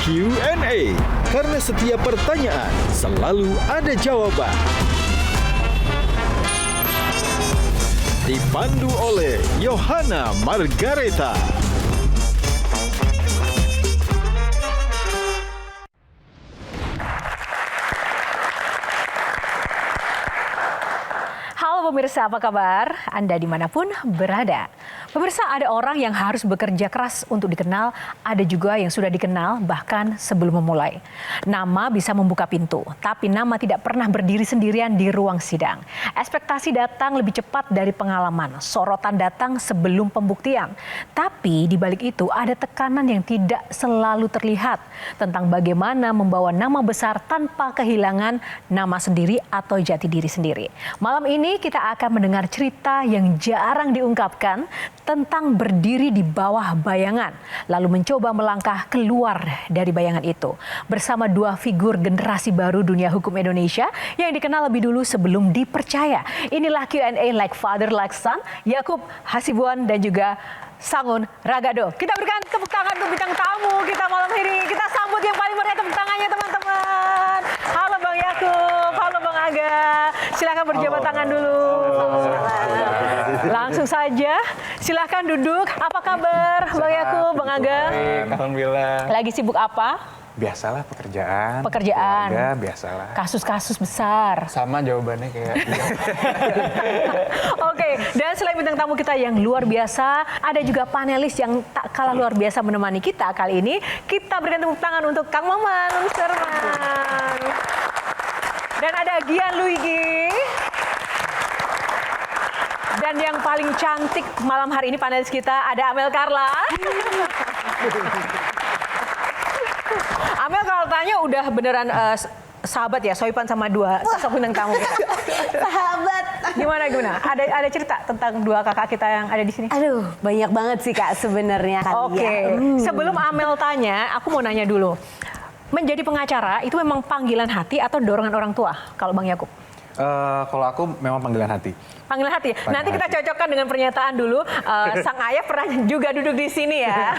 Q&A. Karena setiap pertanyaan selalu ada jawaban. Dipandu oleh Yohana Margareta. Halo pemirsa, apa kabar? Anda dimanapun berada. Pemirsa, ada orang yang harus bekerja keras untuk dikenal, ada juga yang sudah dikenal bahkan sebelum memulai. Nama bisa membuka pintu, tapi nama tidak pernah berdiri sendirian di ruang sidang. Ekspektasi datang lebih cepat dari pengalaman, sorotan datang sebelum pembuktian. Tapi di balik itu ada tekanan yang tidak selalu terlihat tentang bagaimana membawa nama besar tanpa kehilangan nama sendiri atau jati diri sendiri. Malam ini kita akan mendengar cerita yang jarang diungkapkan tentang berdiri di bawah bayangan, lalu mencoba melangkah keluar dari bayangan itu. Bersama dua figur generasi baru dunia hukum Indonesia yang dikenal lebih dulu sebelum dipercaya. Inilah Q&A Like Father Like Son, Yakub Hasibuan dan juga Sangun Ragado. Kita berikan tepuk tangan untuk bintang tamu kita malam ini. Kita sambut yang paling meriah tepuk tangannya teman-teman. Halo Bang Yakub, halo Bang Aga. Silakan berjabat tangan dulu. Langsung saja, silakan duduk. Apa kabar Bang Yakub, Bang Aga? Alhamdulillah. Lagi sibuk apa? Biasalah pekerjaan. Pekerjaan. Keluarga, biasalah. Kasus-kasus besar. Sama jawabannya kayak. Oke, dan selain bintang tamu kita yang luar biasa, ada juga panelis yang tak kalah luar biasa menemani kita kali ini. Kita berikan tepuk tangan untuk Kang Maman Serman. Dan ada Gian Luigi. Dan yang paling cantik malam hari ini panelis kita ada Amel Carla. Amel kalau tanya udah beneran sahabat ya, soipan sama dua sosok bintang tamu kita. Sahabat. Gimana? Ada cerita tentang dua kakak kita yang ada di sini? Aduh, banyak banget sih Kak sebenarnya. Oke. Sebelum Amel tanya, aku mau nanya dulu. Menjadi pengacara itu memang panggilan hati atau dorongan orang tua? Kalau Bang Yakub? Kalau aku memang panggilan hati. Panggilan hati. Nanti kita cocokkan dengan pernyataan dulu. Sang ayah pernah juga duduk di sini ya.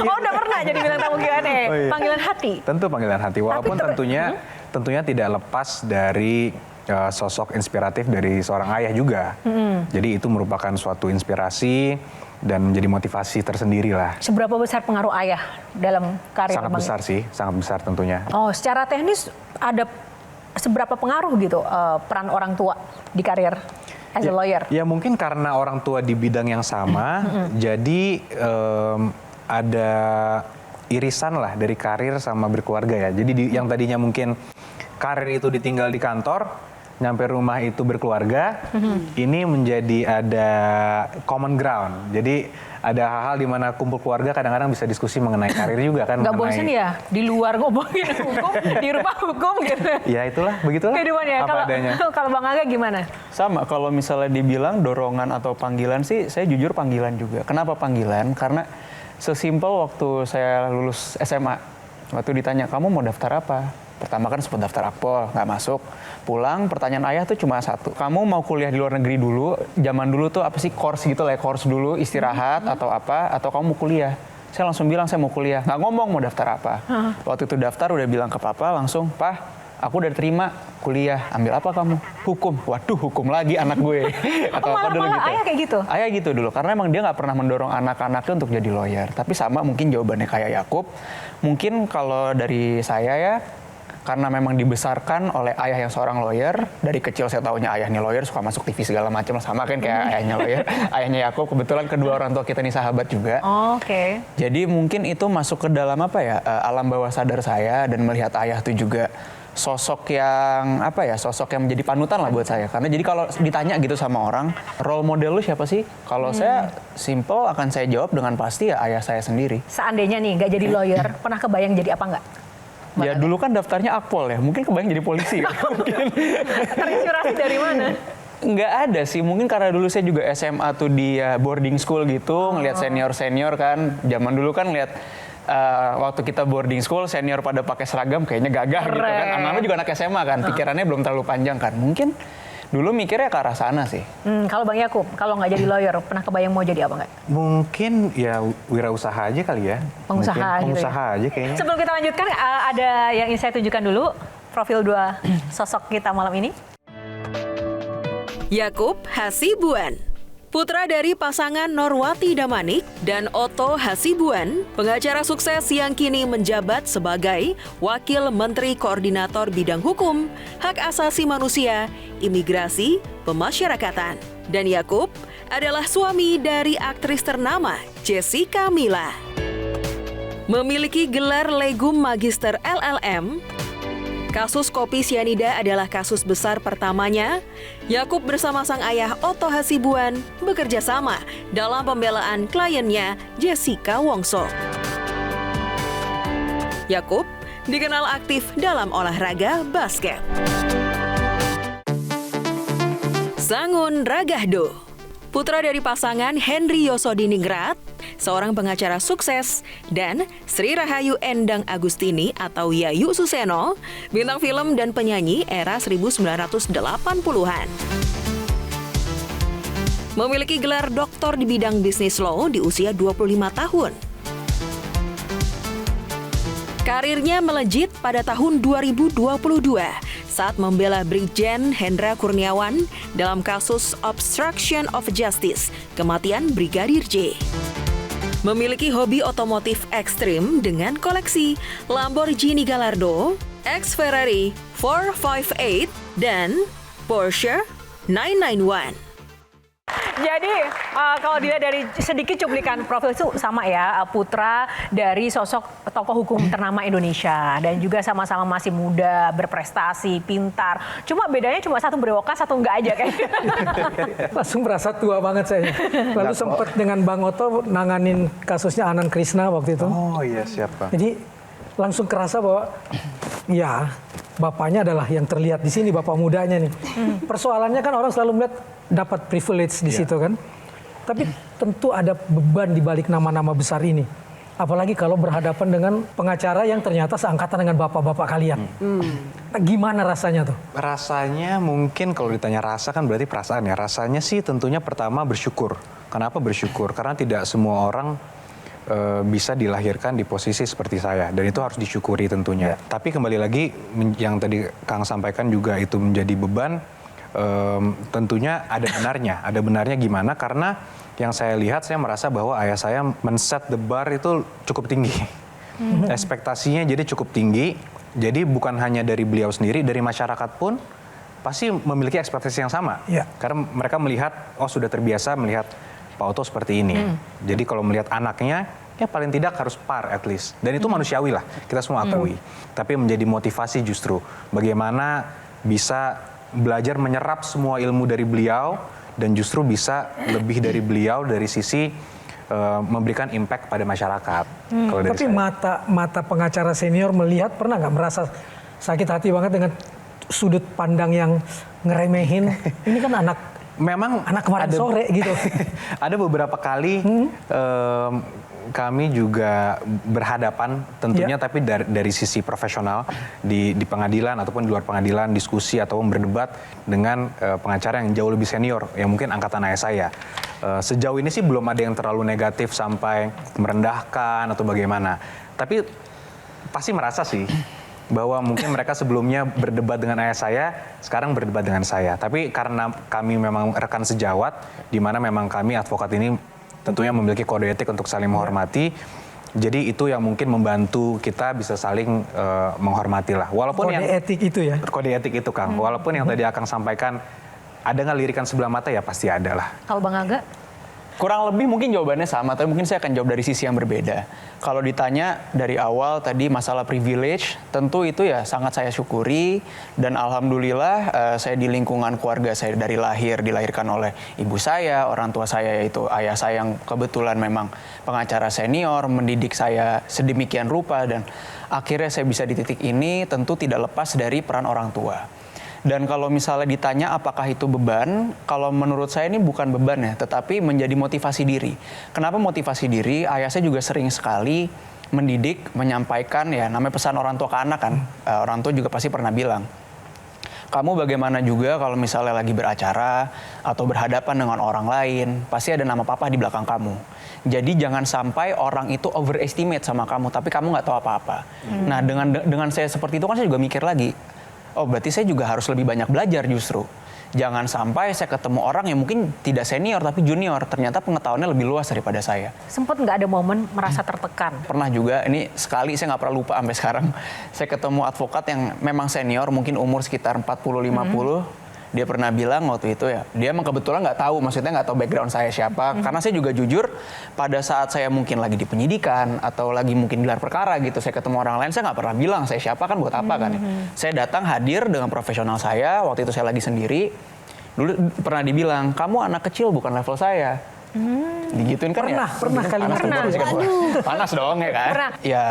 Oh, udah pernah jadi bintang tamu Q&A. Panggilan hati. Tentu panggilan hati. Walaupun tentunya tidak lepas dari sosok inspiratif dari seorang ayah juga. Jadi itu merupakan suatu inspirasi dan menjadi motivasi tersendiri lah. Seberapa besar pengaruh ayah dalam karir Sangat Bang? besar sih, sangat besar tentunya. Oh, secara teknis ada seberapa pengaruh gitu peran orang tua di karir as a lawyer? Ya mungkin karena orang tua di bidang yang sama, jadi ada irisan lah dari karir sama berkeluarga ya. Jadi yang tadinya mungkin karir itu ditinggal di kantor, nyampe rumah itu berkeluarga, ini menjadi ada common ground. Jadi ada hal-hal di mana kumpul keluarga kadang-kadang bisa diskusi mengenai karir juga kan. Gak bosan ya di luar ngomongin hukum, di rumah hukum gitu. Ya itulah, begitulah. Kehidupan ya. Kalau Bang Aga gimana? Sama, kalau misalnya dibilang dorongan atau panggilan sih, saya jujur panggilan juga. Kenapa panggilan? Karena sesimpel waktu saya lulus SMA, waktu ditanya, kamu mau daftar apa? Pertama kan sempat daftar Akpol, nggak masuk. Pulang, pertanyaan ayah tuh cuma satu. Kamu mau kuliah di luar negeri dulu? Zaman dulu tuh apa sih, course gitu lah, course dulu, istirahat atau apa? Atau kamu mau kuliah? Saya langsung bilang saya mau kuliah. Nggak ngomong mau daftar apa. Waktu itu daftar udah bilang ke papa langsung, Pak, aku udah terima kuliah. Ambil apa kamu? Hukum. Waduh, hukum lagi anak gue. Atau apa dulu gitu. Ayah kayak gitu? Ayah gitu dulu, karena emang dia nggak pernah mendorong anak-anaknya untuk jadi lawyer. Tapi sama mungkin jawabannya kayak Yakub. Mungkin kalau dari saya ya, karena memang dibesarkan oleh ayah yang seorang lawyer. Dari kecil saya taunya ayah nih lawyer, suka masuk TV segala macam, sama kan kayak ayahnya lawyer. Ayahnya Yakub, kebetulan kedua orang tua kita nih sahabat juga. Oke. Jadi mungkin itu masuk ke dalam apa ya, alam bawah sadar saya, dan melihat ayah tuh juga sosok yang apa ya, sosok yang menjadi panutan lah buat saya. Karena jadi kalau ditanya gitu sama orang, role model lu siapa sih? Kalau saya simple akan saya jawab dengan pasti ya ayah saya sendiri. Seandainya nih nggak jadi lawyer, pernah kebayang jadi apa nggak? Ya dulu kan daftarnya Akpol ya, mungkin kebayang jadi polisi kan? Mungkin. Terinspirasi dari mana? Nggak ada sih, mungkin karena dulu saya juga SMA tuh di boarding school gitu, ngelihat senior-senior kan. Zaman dulu kan lihat waktu kita boarding school, senior pada pakai seragam kayaknya gagah gitu kan. Anak-anak juga anak SMA kan, pikirannya belum terlalu panjang kan. Mungkin Dulu mikirnya ke arah sana sih. Kalau Bang Yakub, kalau nggak jadi lawyer, pernah kebayang mau jadi apa nggak? Mungkin ya wirausaha aja kali ya. Pengusaha Mungkin gitu pengusaha aja kayaknya. Sebelum kita lanjutkan, ada yang ingin saya tunjukkan dulu. Profil 2 sosok kita malam ini. Yakub Hasibuan, putra dari pasangan Norwati Damanik dan Otto Hasibuan, pengacara sukses yang kini menjabat sebagai Wakil Menteri Koordinator Bidang Hukum, Hak Asasi Manusia, Imigrasi, Pemasyarakatan. Dan Yakub adalah suami dari aktris ternama Jessica Mila. Memiliki gelar Legum Magister LLM, kasus kopi sianida adalah kasus besar pertamanya. Yakub bersama sang ayah Otto Hasibuan bekerja sama dalam pembelaan kliennya Jessica Wongso. Yakub dikenal aktif dalam olahraga basket. Sangun Ragahdo, putra dari pasangan Henry Yosodiningrat, seorang pengacara sukses, dan Sri Rahayu Endang Agustini atau Yayu Suseno, bintang film dan penyanyi era 1980-an. Memiliki gelar doktor di bidang bisnis law di usia 25 tahun. Karirnya melejit pada tahun 2022 saat membela Brigjen Hendra Kurniawan dalam kasus obstruction of justice, kematian Brigadir J. Memiliki hobi otomotif ekstrim dengan koleksi Lamborghini Gallardo, ex-Ferrari 458, dan Porsche 991. Jadi kalau dilihat dari sedikit cuplikan profil itu sama ya, putra dari sosok tokoh hukum ternama Indonesia dan juga sama-sama masih muda, berprestasi, pintar. Cuma bedanya cuma satu berewokan, satu enggak aja kayaknya. Langsung merasa tua banget saya. Lalu sempat dengan Bang Otto nanganin kasusnya Anand Krishna waktu itu. Oh iya, siapa? Jadi langsung kerasa bahwa ya bapaknya adalah yang terlihat di sini, bapak mudanya nih. Persoalannya kan orang selalu melihat dapat privilege di situ kan. Tapi tentu ada beban di balik nama-nama besar ini. Apalagi kalau berhadapan dengan pengacara yang ternyata seangkatan dengan bapak-bapak kalian. Gimana rasanya tuh? Rasanya mungkin kalau ditanya rasa kan berarti perasaan ya. Rasanya sih tentunya pertama bersyukur. Kenapa bersyukur? Karena tidak semua orang bisa dilahirkan di posisi seperti saya. Dan itu harus disyukuri tentunya. Tapi kembali lagi yang tadi Kang sampaikan juga itu menjadi beban. Tentunya ada benarnya. Ada benarnya gimana? Karena yang saya lihat, saya merasa bahwa ayah saya men-set the bar itu cukup tinggi. Ekspektasinya jadi cukup tinggi. Jadi bukan hanya dari beliau sendiri, dari masyarakat pun pasti memiliki ekspektasi yang sama. Karena mereka melihat, oh sudah terbiasa melihat Pak Otto seperti ini. Jadi kalau melihat anaknya, ya paling tidak harus par at least. Dan itu manusiawi lah, kita semua akui. Tapi menjadi motivasi justru. Bagaimana bisa belajar menyerap semua ilmu dari beliau dan justru bisa lebih dari beliau dari sisi memberikan impact pada masyarakat. Kalau dari Tapi mata pengacara senior melihat, pernah nggak merasa sakit hati banget dengan sudut pandang yang ngeremehin? Ini kan anak kemarin sore gitu. Ada beberapa kali kami juga berhadapan tentunya, tapi dari sisi profesional di pengadilan ataupun di luar pengadilan, diskusi ataupun berdebat dengan pengacara yang jauh lebih senior yang mungkin angkatan ayah saya. Sejauh ini sih belum ada yang terlalu negatif sampai merendahkan atau bagaimana. Tapi pasti merasa sih bahwa mungkin mereka sebelumnya berdebat dengan ayah saya, sekarang berdebat dengan saya. Tapi karena kami memang rekan sejawat, di mana memang kami advokat ini tentunya memiliki kode etik untuk saling menghormati. Jadi itu yang mungkin membantu kita bisa saling menghormati lah. Walaupun kode etik itu ya? Kode etik itu, Kang. Walaupun yang tadi Akang sampaikan, ada nggak lirikan sebelah mata, ya pasti ada lah. Kalau Bang Aga? Kurang lebih mungkin jawabannya sama, tapi mungkin saya akan jawab dari sisi yang berbeda. Kalau ditanya dari awal tadi masalah privilege, tentu itu ya sangat saya syukuri. Dan alhamdulillah saya di lingkungan keluarga saya dari lahir, dilahirkan oleh ibu saya, orang tua saya yaitu ayah saya yang kebetulan memang pengacara senior, mendidik saya sedemikian rupa. Dan akhirnya saya bisa di titik ini tentu tidak lepas dari peran orang tua. Dan kalau misalnya ditanya apakah itu beban, kalau menurut saya ini bukan beban ya, tetapi menjadi motivasi diri. Kenapa motivasi diri? Ayah saya juga sering sekali mendidik, menyampaikan ya namanya pesan orang tua ke anak kan. Orang tua juga pasti pernah bilang, kamu bagaimana juga kalau misalnya lagi beracara atau berhadapan dengan orang lain, pasti ada nama papa di belakang kamu. Jadi jangan sampai orang itu overestimate sama kamu, tapi kamu nggak tahu apa-apa. Nah dengan saya seperti itu kan saya juga mikir lagi, oh berarti saya juga harus lebih banyak belajar justru. Jangan sampai saya ketemu orang yang mungkin tidak senior tapi junior, ternyata pengetahuannya lebih luas daripada saya. Sempat nggak ada momen merasa tertekan? Pernah juga, ini sekali saya nggak pernah lupa sampai sekarang. Saya ketemu advokat yang memang senior, mungkin umur sekitar 40-50. Dia pernah bilang waktu itu ya, dia emang kebetulan nggak tahu, maksudnya nggak tahu background saya siapa. Karena saya juga jujur, pada saat saya mungkin lagi di penyidikan atau lagi mungkin gelar perkara gitu, saya ketemu orang lain, saya nggak pernah bilang saya siapa, kan buat apa kan. Saya datang hadir dengan profesional saya, waktu itu saya lagi sendiri. Dulu pernah dibilang, kamu anak kecil bukan level saya. Digituin kan ya? Pernah kali Panas, panas dong ya kan? Pernah. Ya,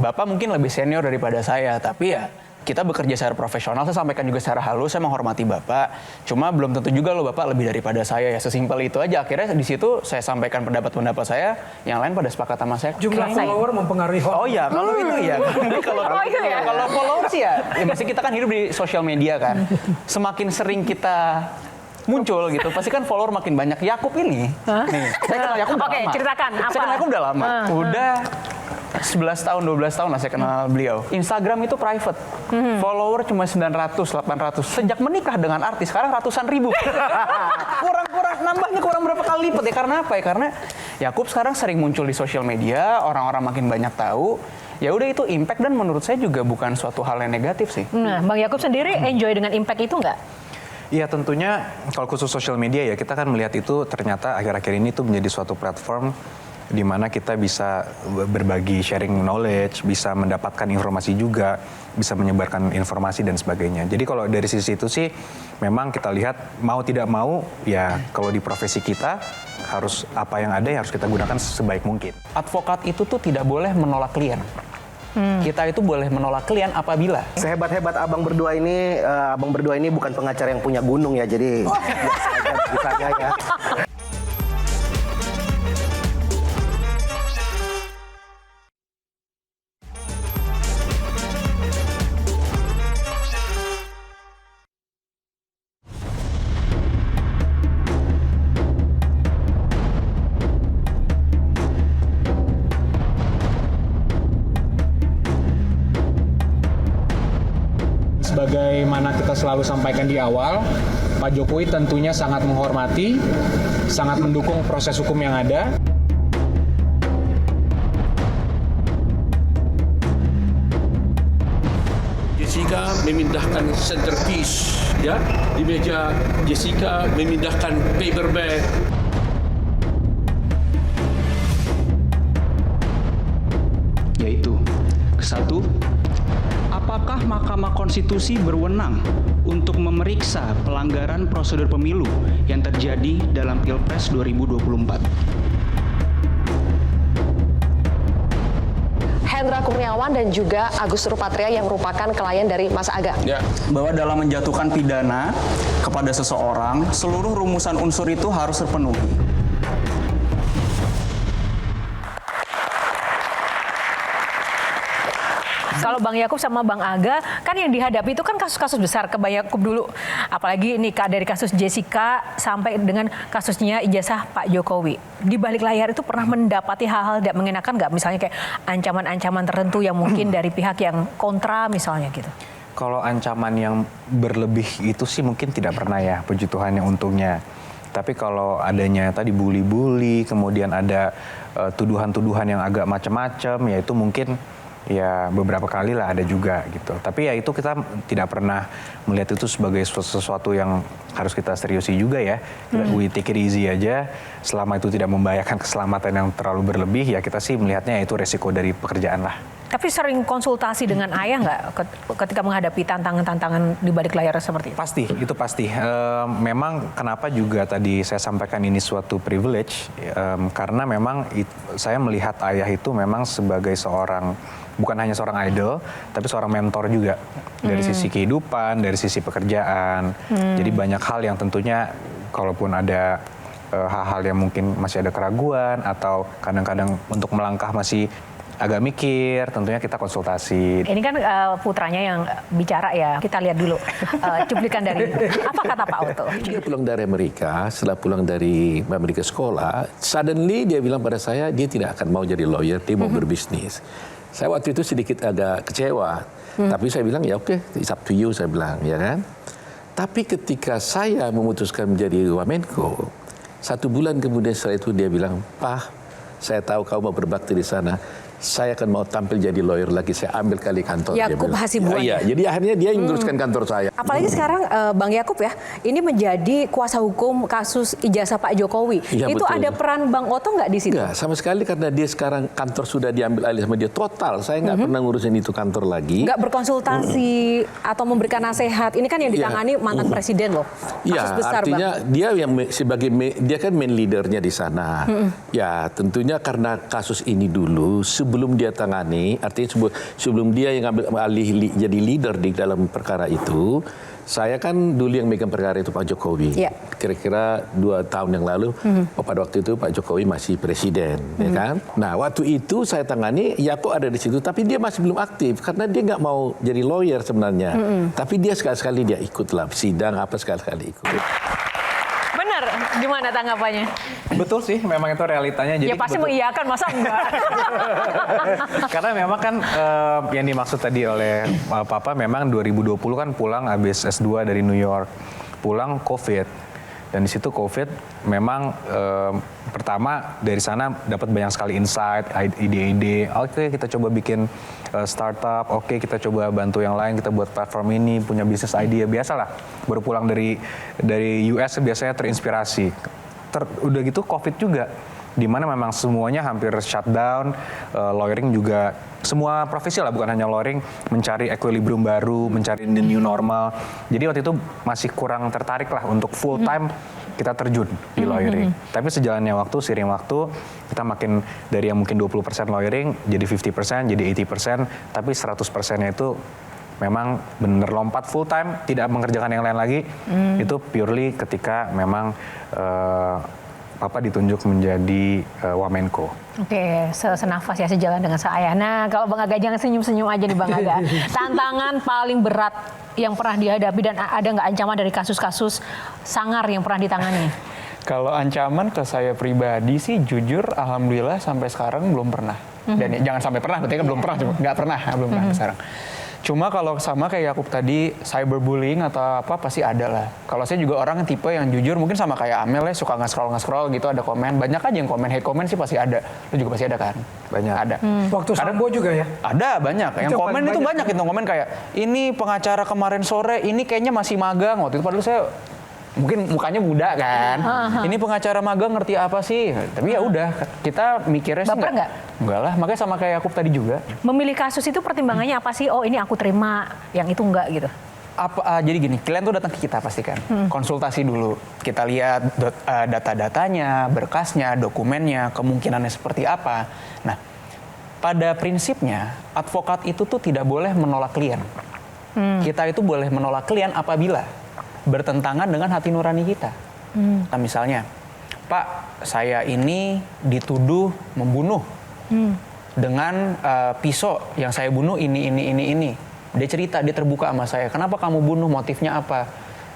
Bapak mungkin lebih senior daripada saya, tapi ya kita bekerja secara profesional. Saya sampaikan juga secara halus, saya menghormati Bapak. Cuma belum tentu juga loh Bapak lebih daripada saya ya. Sesimpel itu aja. Akhirnya di situ saya sampaikan pendapat-pendapat saya, yang lain pada sepakat sama saya. Jumlah follower mempengaruhi hoax. Oh iya, kalau itu ya. Kalau follower sih ya masih kita kan hidup di sosial media kan. Semakin sering kita muncul gitu, pasti kan follower makin banyak. Yakub ini, nih, saya kenal Yakub udah lama. Oke, ceritakan apa? Saya kenal Yakub udah lama. Udah 11 tahun, 12 tahun lah saya kenal beliau. Instagram itu private. Follower cuma 900, 800. Sejak menikah dengan artis, sekarang ratusan ribu. Nambahnya kurang berapa kali lipat ya. Karena apa ya? Karena Yakub sekarang sering muncul di sosial media, orang-orang makin banyak tahu. Ya udah itu impact, dan menurut saya juga bukan suatu hal yang negatif sih. Nah, Bang Yakub sendiri enjoy dengan impact itu nggak? Iya, tentunya kalau khusus sosial media ya, kita kan melihat itu ternyata akhir-akhir ini tuh menjadi suatu platform di mana kita bisa berbagi, sharing knowledge, bisa mendapatkan informasi juga, bisa menyebarkan informasi dan sebagainya. Jadi kalau dari sisi itu sih memang kita lihat mau tidak mau ya, kalau di profesi kita harus apa yang ada ya harus kita gunakan sebaik mungkin. Advokat itu tuh tidak boleh menolak klien. Kita itu boleh menolak klien apabila Sehebat-hebat abang berdua ini bukan pengacara yang punya gunung ya, jadi biasa aja ya. Sebagaimana kita selalu sampaikan di awal, Pak Jokowi tentunya sangat menghormati, sangat mendukung proses hukum yang ada. Jessica memindahkan centerpiece, ya, di meja Jessica memindahkan paper bag. Yaitu, satu, apakah Mahkamah Konstitusi berwenang untuk memeriksa pelanggaran prosedur pemilu yang terjadi dalam Pilpres 2024? Hendra Kurniawan dan juga Agus Nurpatria yang merupakan klien dari Mas Aga. Ya. Bahwa dalam menjatuhkan pidana kepada seseorang, seluruh rumusan unsur itu harus terpenuhi. Kalau Bang Yakub sama Bang Aga, kan yang dihadapi itu kan kasus-kasus besar. Ke Bang Yakub dulu, apalagi ini dari kasus Jessica sampai dengan kasusnya ijazah Pak Jokowi. Di balik layar itu pernah mendapati hal-hal tidak mengenakan nggak? Misalnya kayak ancaman-ancaman tertentu yang mungkin dari pihak yang kontra misalnya gitu. Kalau ancaman yang berlebih itu sih mungkin tidak pernah ya, puji Tuhan yang untungnya. Tapi kalau adanya tadi bully-bully, kemudian ada tuduhan-tuduhan yang agak macam-macam, ya itu mungkin ya beberapa kali lah ada juga gitu. Tapi ya itu kita tidak pernah melihat itu sebagai sesuatu yang harus kita seriusi juga ya. We take it easy aja. Selama itu tidak membahayakan keselamatan yang terlalu berlebih, ya kita sih melihatnya itu resiko dari pekerjaan lah. Tapi sering konsultasi dengan ayah nggak ketika menghadapi tantangan-tantangan di balik layar seperti itu? Pasti, itu pasti. Memang kenapa juga tadi saya sampaikan ini suatu privilege, karena memang saya melihat ayah itu memang sebagai seorang, bukan hanya seorang idol, tapi seorang mentor juga. Dari sisi kehidupan, dari sisi pekerjaan. Jadi banyak hal yang tentunya kalaupun ada hal-hal yang mungkin masih ada keraguan atau kadang-kadang untuk melangkah masih agak mikir, tentunya kita konsultasi. Ini kan putranya yang bicara ya. Kita lihat dulu cuplikan dari apa kata Pak Otto. Dia pulang dari Amerika, setelah pulang dari Amerika sekolah, suddenly dia bilang pada saya dia tidak akan mau jadi lawyer, dia mau berbisnis. Saya waktu itu sedikit agak kecewa, tapi saya bilang ya oke, it's up to you, saya bilang, ya kan. Tapi ketika saya memutuskan menjadi Wamenko, 1 bulan kemudian setelah itu dia bilang, Pak, saya tahu kau mau berbakti di sana. Saya akan mau tampil jadi lawyer lagi. Saya ambil kali kantor. Yakub Hasibuan. Iya, jadi akhirnya dia yang menguruskan kantor saya. Apalagi sekarang Bang Yakub ya, ini menjadi kuasa hukum kasus ijazah Pak Jokowi. Iya, itu betul. ada peran Bang Otto nggak di situ? Enggak, sama sekali karena dia sekarang kantor sudah diambil alih sama dia total. Saya nggak pernah ngurusin itu kantor lagi. Nggak berkonsultasi atau memberikan nasihat. Ini kan yang ditangani mantan presiden loh. Kasus Ya, besar, artinya Bang. dia yang sebagai dia kan main leadernya di sana. Ya, tentunya karena kasus ini dulu sebelum dia tangani, artinya sebelum dia yang ambil alih jadi leader di dalam perkara itu, saya kan dulu yang megang perkara itu Pak Jokowi. Ya. Kira-kira 2 tahun yang lalu, pada waktu itu Pak Jokowi masih presiden, ya kan? Nah, waktu itu saya tangani, Yakub ada di situ, tapi dia masih belum aktif karena dia nggak mau jadi lawyer sebenarnya. Tapi dia sekali-sekali dia ikutlah sidang apa sekali-sekali ikut. Benar, gimana tanggapannya? Betul sih, memang itu realitanya. Jadi Ya pasti mengiyakan, masa enggak? Karena memang kan yang dimaksud tadi oleh Papa memang 2020 kan pulang habis S2 dari New York. Pulang COVID. Dan di situ COVID memang pertama dari sana dapat banyak sekali insight, ide-ide. Oke, kita coba bikin startup. Oke, kita coba bantu yang lain. Kita buat platform ini, punya bisnis idea. Biasalah, baru pulang dari US biasanya terinspirasi. Udah gitu COVID juga, di mana memang semuanya hampir shutdown, lawyering juga, semua profesi lah, bukan hanya lawyering, mencari equilibrium baru, mencari the new normal. Jadi waktu itu masih kurang tertarik lah untuk full time kita terjun di lawyering. Tapi sejalannya waktu, seiring waktu, kita makin dari yang mungkin 20% lawyering, jadi 50%, jadi 80%, tapi 100%-nya itu memang benar lompat full time, tidak mengerjakan yang lain lagi. Itu purely ketika memang Papa ditunjuk menjadi Wamenko. Oke, senafas ya, sejalan dengan saya. Nah, kalau Bang Aga jangan senyum-senyum aja nih Bang Aga. Tantangan paling berat yang pernah dihadapi dan ada nggak ancaman dari kasus-kasus sangar yang pernah ditangani? Kalau ancaman ke saya pribadi sih jujur alhamdulillah sampai sekarang belum pernah. Dan jangan sampai pernah, berarti kan belum pernah, nggak pernah sekarang. Cuma kalau sama kayak Yakub tadi, cyberbullying atau apa pasti ada lah. Kalau saya juga orang tipe yang jujur, mungkin sama kayak Amel ya, suka nge-scroll gitu, ada komen. Banyak aja yang komen, hate comment sih pasti ada. Lu juga pasti ada kan? Banyak. Ada. Waktu Sambo juga ya? Ada, banyak. Yang komen itu banyak itu komen kayak, ini pengacara kemarin sore, ini kayaknya masih magang. Waktu itu padahal saya mungkin mukanya muda kan. Ini pengacara magang ngerti apa sih? Tapi ya udah, kita mikirnya sih baper nggak? Enggak lah, makanya sama kayak Yakub tadi juga. Memilih kasus itu pertimbangannya apa sih? Oh ini aku terima, yang itu enggak gitu. Jadi gini, klien tuh datang ke kita pasti kan, konsultasi dulu. Kita lihat data-datanya, berkasnya, dokumennya, kemungkinannya seperti apa. Nah, pada prinsipnya advokat itu tuh tidak boleh menolak klien. Kita itu boleh menolak klien apabila bertentangan dengan hati nurani kita. Nah, misalnya, Pak, saya ini dituduh membunuh dengan pisau yang saya bunuh ini. Dia cerita, dia terbuka sama saya. Kenapa kamu bunuh? Motifnya apa?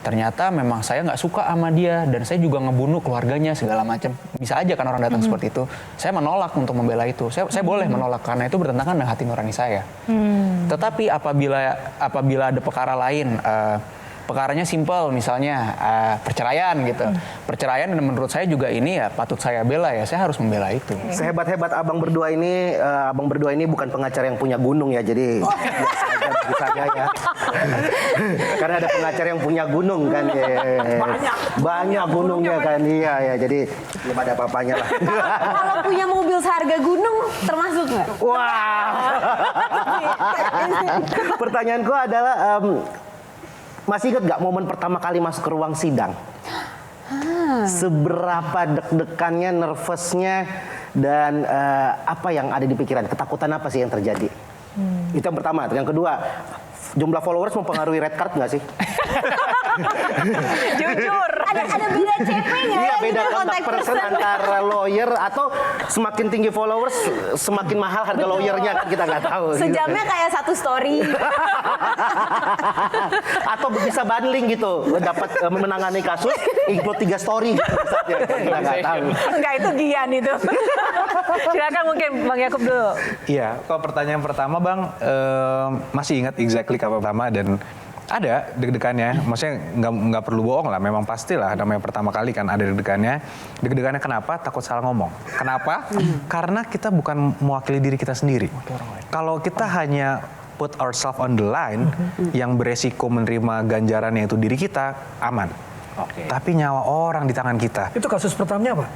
Ternyata memang saya nggak suka sama dia dan saya juga ngebunuh keluarganya segala macam. Bisa aja kan orang datang seperti itu. Saya menolak untuk membela itu. Saya boleh menolak karena itu bertentangan dengan hati nurani saya. Tetapi apabila ada perkara lain, perkaranya simpel, misalnya perceraian gitu. Perceraian dan menurut saya juga ini ya patut saya bela ya. Saya harus membela itu. Sehebat-hebat abang berdua ini bukan pengacara yang punya gunung ya. Jadi biasa aja ya. Karena ada pengacara yang punya gunung kan. Banyak gunungnya kan. Iya ya. Jadi belum ada apa-apanya lah. Kalau punya mobil seharga gunung termasuk nggak? Wah. Pertanyaanku adalah masih ingat nggak momen pertama kali masuk ke ruang sidang? Seberapa deg-degannya, nervousnya, dan apa yang ada di pikiran? Ketakutan apa sih yang terjadi? Itu yang pertama. Yang kedua, jumlah followers mempengaruhi red card nggak sih? Jujur. Ada beda CP nggak Iya, ya? beda Gitu, kontak person antara lawyer atau semakin tinggi followers semakin mahal harga lawyernya, kita nggak tahu. Sejamnya kayak satu story. Atau bisa bundling gitu, dapat menangani kasus include 3 story gitu, misalnya. Kita nggak tahu. Enggak, itu Gian itu. Silakan mungkin Bang Yakub dulu. Iya, kalau pertanyaan pertama Bang, masih ingat exactly kapan pertama dan ada deg-degannya. Maksudnya nggak perlu bohong lah, memang pastilah namanya pertama kali kan ada deg-degannya. Deg-degannya kenapa? Takut salah ngomong. Kenapa? Karena kita bukan mewakili diri kita sendiri. Kalau kita hanya put ourselves on the line, yang beresiko menerima ganjarannya itu diri kita, aman. Tapi nyawa orang di tangan kita. Itu kasus pertamanya apa?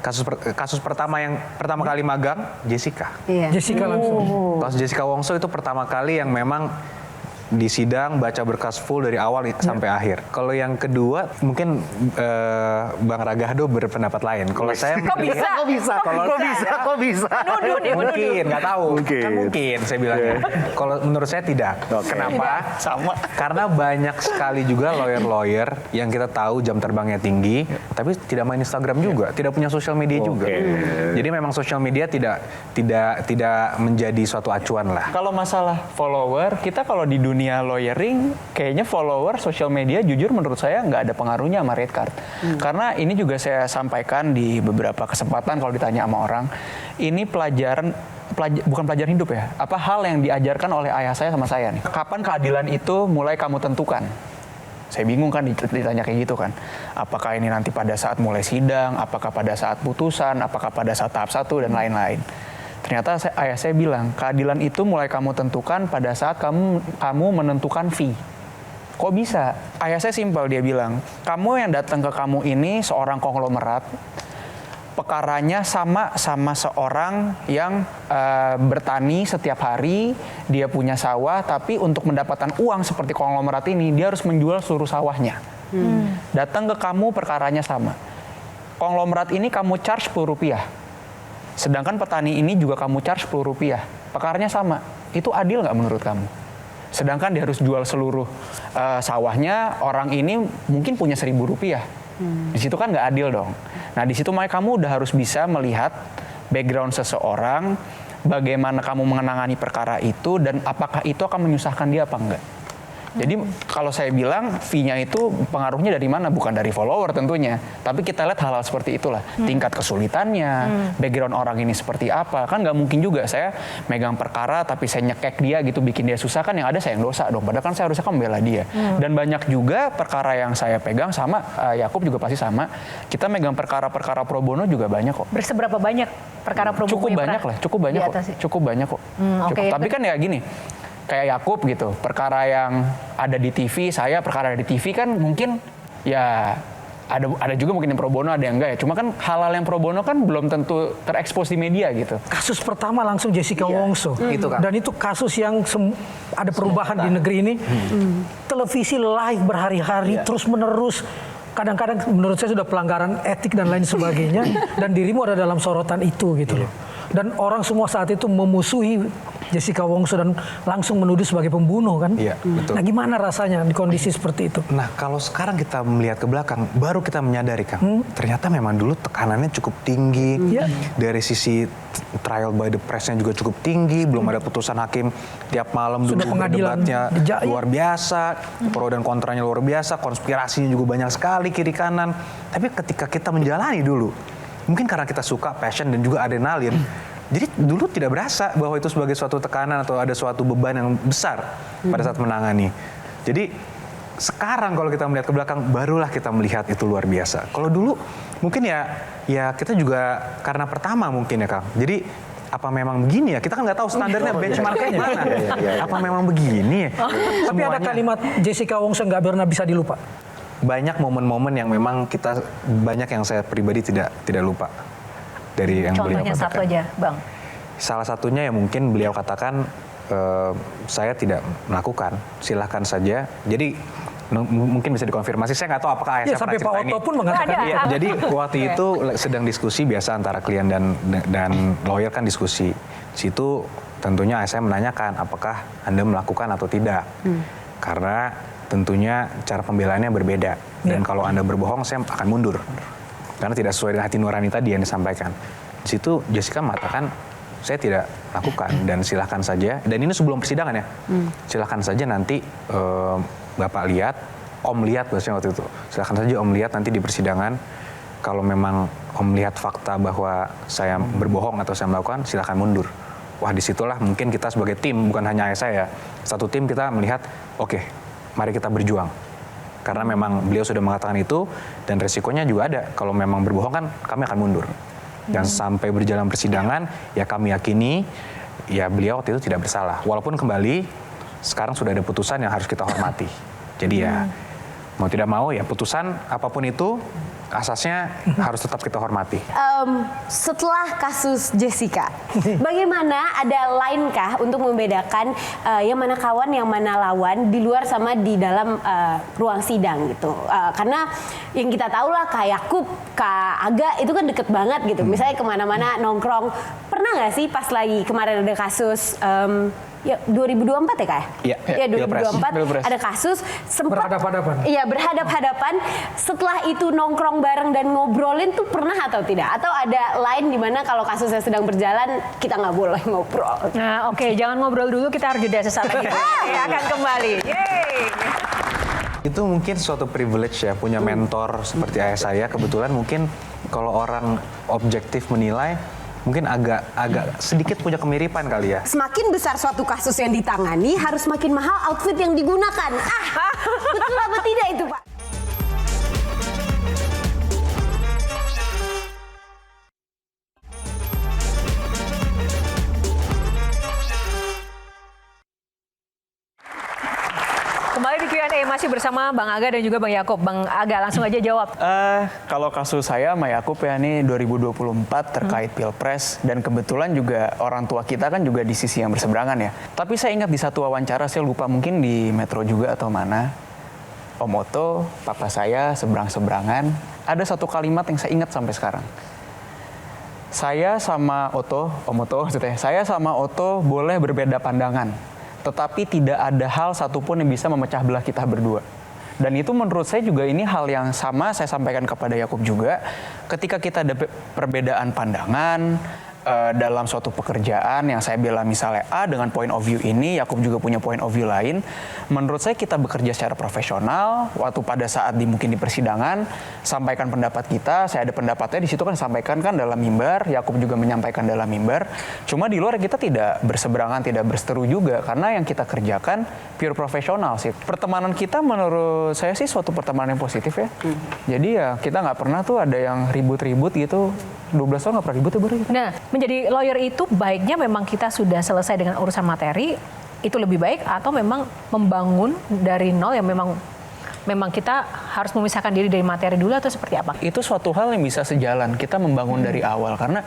Kasus pertama yang pertama kali magang, Jessica. Iya. Jessica langsung. Kasus Jessica Wongso itu pertama kali yang memang di sidang baca berkas full dari awal sampai akhir. Kalau yang kedua mungkin Bang Ragahdo berpendapat lain. Kalau saya Kok bisa? Nuduh nih, mungkin nggak tahu. Kan mungkin saya bilangnya. Kalau menurut saya tidak. Kenapa? Sama. Karena banyak sekali juga lawyer-lawyer yang kita tahu jam terbangnya tinggi, tapi tidak main Instagram juga, tidak punya sosial media juga. Jadi memang sosial media tidak menjadi suatu acuan lah. Kalau masalah follower, kita kalau di dunia lawyering, kayaknya follower sosial media jujur menurut saya nggak ada pengaruhnya sama rate card. Karena ini juga saya sampaikan di beberapa kesempatan kalau ditanya sama orang, ini bukan pelajaran hidup ya, apa hal yang diajarkan oleh ayah saya sama saya nih. Kapan keadilan itu mulai kamu tentukan? Saya bingung kan ditanya kayak gitu kan. Apakah ini nanti pada saat mulai sidang, apakah pada saat putusan, apakah pada saat tahap 1 dan lain-lain. Ternyata ayah saya bilang, keadilan itu mulai kamu tentukan pada saat kamu menentukan fee. Kok bisa? Ayah saya simpel, dia bilang, kamu yang datang ke kamu ini seorang konglomerat, pekaranya sama seorang yang bertani setiap hari, dia punya sawah, tapi untuk mendapatkan uang seperti konglomerat ini, dia harus menjual seluruh sawahnya. Datang ke kamu, perkaranya sama. Konglomerat ini kamu charge Rp10. Sedangkan petani ini juga kamu charge Rp10. Pekarnya sama. Itu adil nggak menurut kamu? Sedangkan dia harus jual seluruh sawahnya, orang ini mungkin punya Rp1.000. Di situ kan nggak adil dong. Nah di situ makanya kamu udah harus bisa melihat background seseorang, bagaimana kamu menangani perkara itu, dan apakah itu akan menyusahkan dia apa enggak. Jadi kalau saya bilang fee-nya itu pengaruhnya dari mana? Bukan dari follower tentunya. Tapi kita lihat hal-hal seperti itulah. Tingkat kesulitannya, background orang ini seperti apa. Kan nggak mungkin juga saya megang perkara tapi saya nyekek dia gitu, bikin dia susah, kan yang ada saya yang dosa dong. Padahal kan saya harusnya membela dia. Dan banyak juga perkara yang saya pegang sama, Yakub juga pasti sama. Kita megang perkara-perkara pro bono juga banyak kok. Berseberapa banyak perkara pro bono? Cukup banyak lah, cukup banyak kok. Tapi kan ya gini, kayak Yakub gitu, perkara yang ada di TV, saya perkara di TV kan mungkin ya ada juga mungkin yang pro bono, ada yang enggak ya. Cuma kan hal-hal yang pro bono kan belum tentu terekspos di media gitu. Kasus pertama langsung Jessica Wongso. Itu kan. Dan itu kasus yang ada perubahan di negeri ini. Televisi live berhari-hari, terus menerus. Kadang-kadang menurut saya sudah pelanggaran etik dan lain sebagainya. Dan dirimu ada dalam sorotan itu gitu loh. Dan orang semua saat itu memusuhi Jessica Wongso dan langsung menuduh sebagai pembunuh kan. Iya, betul. Nah gimana rasanya di kondisi seperti itu? Nah kalau sekarang kita melihat ke belakang, baru kita menyadari Kang, ternyata memang dulu tekanannya cukup tinggi. Dari sisi trial by the press-nya juga cukup tinggi, belum ada putusan hakim tiap malam dulu, berdebatnya luar biasa, pro dan kontranya luar biasa, konspirasinya juga banyak sekali kiri kanan. Tapi ketika kita menjalani dulu, mungkin karena kita suka, passion dan juga adrenalin, jadi dulu tidak berasa bahwa itu sebagai suatu tekanan atau ada suatu beban yang besar pada saat menangani. Jadi sekarang kalau kita melihat ke belakang, barulah kita melihat itu luar biasa. Kalau dulu mungkin ya kita juga karena pertama mungkin ya Kang. Jadi apa memang begini ya? Kita kan nggak tahu standarnya, benchmarknya gimana. Apa memang begini ya? Tapi ada kalimat Jessica Wongso nggak pernah bisa dilupa. Banyak momen-momen yang memang kita, banyak yang saya pribadi tidak lupa dari yang beliau katakan. Contohnya satu aja, Bang. Salah satunya ya mungkin beliau katakan, saya tidak melakukan, silahkan saja. Jadi mungkin bisa dikonfirmasi, saya nggak tahu apakah ayah saya sampai Pak Otto pun mengatakan iya. Jadi waktu itu sedang diskusi biasa antara klien dan lawyer kan diskusi. Di situ tentunya ayah saya menanyakan apakah Anda melakukan atau tidak. Karena tentunya cara pembelaannya berbeda. Dan kalau Anda berbohong, saya akan mundur. Karena tidak sesuai dengan hati nurani tadi yang disampaikan. Di situ Jessica mengatakan, saya tidak lakukan dan silahkan saja. Dan ini sebelum persidangan ya. Silahkan saja nanti Bapak lihat, Om lihat bahasanya waktu itu. Silahkan saja Om lihat nanti di persidangan. Kalau memang Om lihat fakta bahwa saya berbohong atau saya melakukan, silahkan mundur. Wah, disitulah mungkin kita sebagai tim, bukan hanya ayah saya, satu tim kita melihat, oke, mari kita berjuang. Karena memang beliau sudah mengatakan itu, dan resikonya juga ada. Kalau memang berbohong kan, kami akan mundur. Dan sampai berjalan persidangan, ya kami yakini, ya beliau waktu itu tidak bersalah. Walaupun kembali, sekarang sudah ada putusan yang harus kita hormati. Jadi ya, mau tidak mau ya putusan apapun itu, asasnya harus tetap kita hormati. Setelah kasus Jessica, bagaimana, ada line-kah untuk membedakan yang mana kawan, yang mana lawan di luar sama di dalam ruang sidang gitu? Karena yang kita tahu lah Kak Yakub, Kak Aga itu kan deket banget gitu. Misalnya kemana-mana nongkrong. Pernah nggak sih pas lagi kemarin ada kasus ya 2024 ya Kak? Iya, 2024 ada kasus sempat berhadapan-hadapan. Iya, berhadap-hadapan. Setelah itu nongkrong bareng dan ngobrolin tuh pernah atau tidak? Atau ada line di mana kalau kasusnya sedang berjalan kita nggak boleh ngobrol? Nah, oke, jangan ngobrol dulu, kita harus jeda sesaat lagi. Akan kembali. Yeay. Itu mungkin suatu privilege ya, punya mentor seperti ayah saya. Kebetulan mungkin kalau orang objektif menilai, mungkin agak sedikit punya kemiripan kali ya. Semakin besar suatu kasus yang ditangani, harus semakin mahal outfit yang digunakan. Betul apa tidak itu, Pak? Kembali di Q&A masih bersama Bang Aga dan juga Bang Yakub. Bang Aga, langsung aja jawab. Kalau kasus saya sama Yakub ya, ini 2024 terkait Pilpres, dan kebetulan juga orang tua kita kan juga di sisi yang berseberangan ya. Tapi saya ingat di satu wawancara, saya lupa mungkin di Metro juga atau mana, Om Oto, papa saya seberang-seberangan, ada satu kalimat yang saya ingat sampai sekarang. Saya sama Oto, Om Oto maksudnya, saya sama Oto boleh berbeda pandangan, tetapi tidak ada hal satupun yang bisa memecah belah kita berdua. Dan itu menurut saya juga ini hal yang sama saya sampaikan kepada Yakub juga. Ketika kita ada perbedaan pandangan dalam suatu pekerjaan yang saya bilang misalnya A dengan point of view ini, Yakub juga punya point of view lain. Menurut saya kita bekerja secara profesional. Waktu pada saat mungkin di persidangan, sampaikan pendapat kita. Saya ada pendapatnya di situ kan sampaikan kan dalam mimbar. Yakub juga menyampaikan dalam mimbar. Cuma di luar kita tidak berseberangan, tidak berseteru juga. Karena yang kita kerjakan pure profesional sih. Pertemanan kita menurut saya sih suatu pertemanan yang positif ya. Jadi ya kita nggak pernah tuh ada yang ribut-ribut gitu. 12 tahun nggak pernah ribut ya baru. Nah, menjadi lawyer itu baiknya memang kita sudah selesai dengan urusan materi, itu lebih baik, atau memang membangun dari nol yang memang kita harus memisahkan diri dari materi dulu, atau seperti apa? Itu suatu hal yang bisa sejalan, kita membangun dari awal. Karena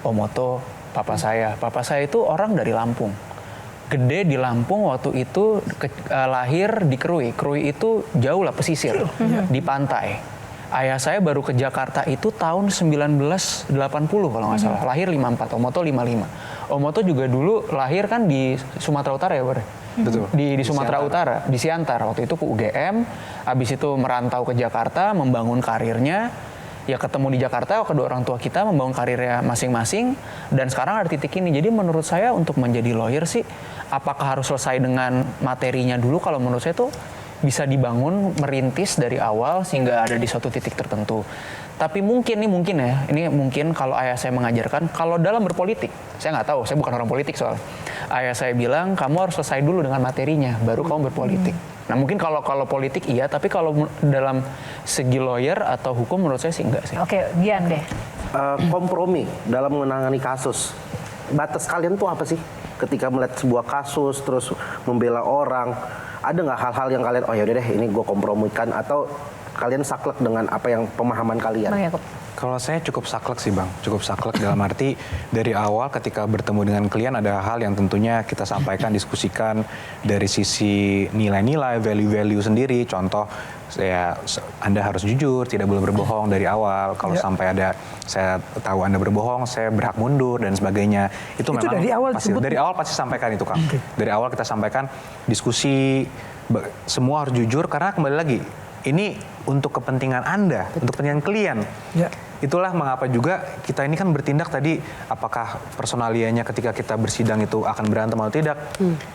Om Oto, papa saya itu orang dari Lampung. Gede di Lampung, waktu itu lahir di Krui. Krui itu jauh lah, pesisir, di pantai. Ayah saya baru ke Jakarta itu tahun 1980 kalau nggak salah. Lahir 54, Om Oto 55. Om Oto juga dulu lahir kan di Sumatera Utara ya, Bar? Betul. Di Sumatera Utara, di Siantar. Waktu itu ke UGM, habis itu merantau ke Jakarta, membangun karirnya. Ya ketemu di Jakarta, kedua orang tua kita membangun karirnya masing-masing. Dan sekarang ada titik ini. Jadi menurut saya untuk menjadi lawyer sih, apakah harus selesai dengan materinya dulu? Kalau menurut saya tuh bisa dibangun, merintis dari awal sehingga ada di suatu titik tertentu. Tapi mungkin kalau ayah saya mengajarkan, kalau dalam berpolitik, saya nggak tahu, saya bukan orang politik soalnya. Ayah saya bilang, kamu harus selesai dulu dengan materinya, baru kamu berpolitik. Nah mungkin kalau politik iya, tapi kalau dalam segi lawyer atau hukum menurut saya sih enggak sih. Oke, Dian deh. Kompromi dalam menangani kasus. Batas kalian tuh apa sih? Ketika melihat sebuah kasus, terus membela orang, ada nggak hal-hal yang kalian, oh yaudah deh ini gue kompromikan, atau kalian saklek dengan apa yang pemahaman kalian? Kalau saya cukup saklek sih Bang, cukup saklek dalam arti dari awal ketika bertemu dengan klien ada hal yang tentunya kita sampaikan, diskusikan dari sisi nilai-nilai, value-value sendiri. Contoh, Anda harus jujur, tidak boleh berbohong dari awal. Kalau sampai ada saya tahu Anda berbohong, saya berhak mundur dan sebagainya. Itu memang dari awal dari awal pasti sampaikan itu Kang. Dari awal kita sampaikan diskusi semua harus jujur karena kembali lagi ini untuk kepentingan Anda, untuk kepentingan klien. Ya. Itulah mengapa juga kita ini kan bertindak tadi, apakah personalianya ketika kita bersidang itu akan berantem atau tidak.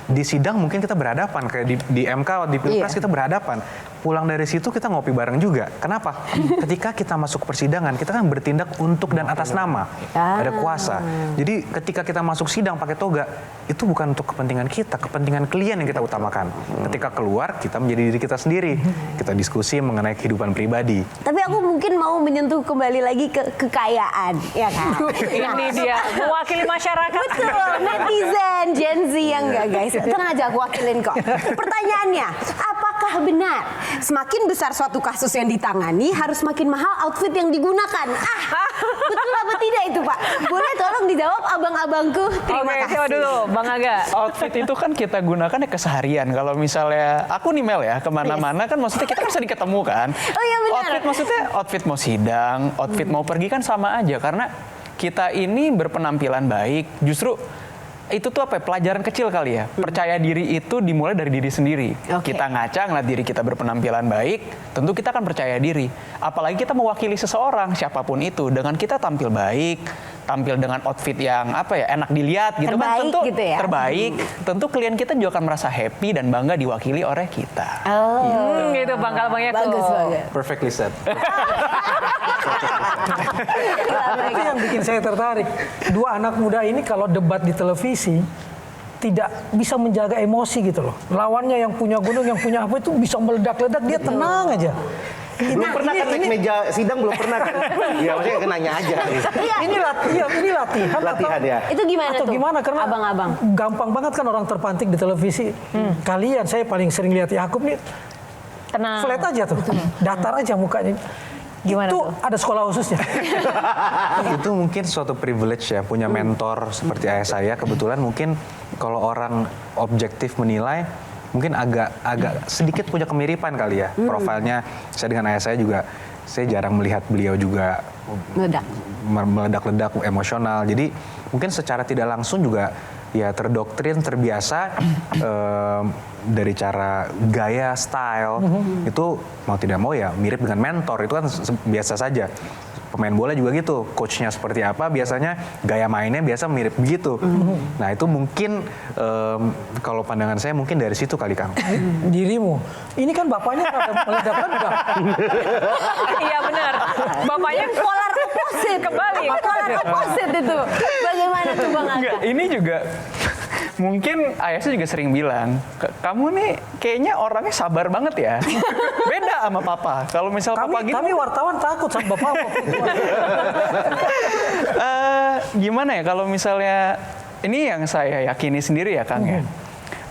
Di sidang mungkin kita berhadapan, kayak di MK, di Pilpres kita berhadapan. Pulang dari situ kita ngopi bareng juga. Kenapa? Ketika kita masuk ke persidangan, kita kan bertindak untuk dan atas nama. Ada kuasa. Jadi ketika kita masuk sidang pakai toga, itu bukan untuk kepentingan kita, kepentingan klien yang kita utamakan. Ketika keluar, kita menjadi diri kita sendiri. Kita diskusi mengenai kehidupan pribadi. Tapi aku mungkin mau menyentuh kembali lagi ke kekayaan, ya kan? Ini dia mewakili masyarakat. Betul, netizen, Gen Z yang enggak guys. Tenang aja, aku wakilin kok. Pertanyaannya, apakah benar semakin besar suatu kasus yang ditangani harus semakin mahal outfit yang digunakan? Betul apa tidak itu Pak? Boleh tolong dijawab abang-abangku. Terima kasih. Coba dulu Bang Aga. Outfit itu kan kita gunakan ya keseharian. Kalau misalnya aku nih Mel ya kemana-mana kan maksudnya kita bisa diketemu kan. Oh iya benar. Outfit maksudnya outfit mau sidang, outfit mau pergi kan sama aja karena kita ini berpenampilan baik. Justru itu tuh apa ya, pelajaran kecil kali ya. Percaya diri itu dimulai dari diri sendiri. Kita ngaca ngeliat diri kita berpenampilan baik, tentu kita akan percaya diri. Apalagi kita mewakili seseorang, siapapun itu. Dengan kita tampil baik, tampil dengan outfit yang apa ya, enak dilihat gitu terbaik kan, tentu gitu ya? terbaik. Tentu klien kita juga akan merasa happy dan bangga diwakili oleh kita. Gitu Bang, kalau Bang Yaakub. Bagus banget. Perfectly said. Itu yang bikin saya tertarik. Dua anak muda ini kalau debat di televisi tidak bisa menjaga emosi gitu loh. Lawannya yang punya gunung, yang punya apa itu bisa meledak-ledak, dia tenang aja. Belum pernah kan naik meja sidang, belum pernah kan? Iya, maksudnya nanya aja. Ini latihan. Latihan ya. Itu gimana atau tuh? gimana? Karena abang-abang gampang banget kan orang terpantik di televisi. Kalian, saya paling sering lihat Yaakub nih Tenang. flat aja tuh, datar aja mukanya. Gimana itu tuh? ada sekolah khususnya. Itu mungkin suatu privilege ya, punya mentor seperti ayah saya. Kebetulan mungkin kalau orang objektif menilai, mungkin agak sedikit punya kemiripan kali ya. Profilnya saya dengan ayah saya juga, saya jarang melihat beliau juga meledak-ledak emosional. Jadi mungkin secara tidak langsung juga ya terdoktrin, terbiasa dari cara gaya, style itu mau tidak mau ya mirip dengan mentor. Itu kan biasa saja. Pemain bola juga gitu, coachnya seperti apa biasanya gaya mainnya biasa mirip begitu. Nah itu mungkin kalau pandangan saya mungkin dari situ kali Kang. Dirimu, ini kan bapaknya ada meledakan enggak? Iya benar. Bapaknya polar opposite kembali. Polar opposite itu. Bagaimana tuh Bang Aga? Enggak, ini juga mungkin ayah saya juga sering bilang, kamu nih kayaknya orangnya sabar banget ya. Beda sama papa. Kalau misal papa gitu. Kami wartawan takut sama bapak. Gimana ya kalau misalnya ini yang saya yakini sendiri ya Kang ya.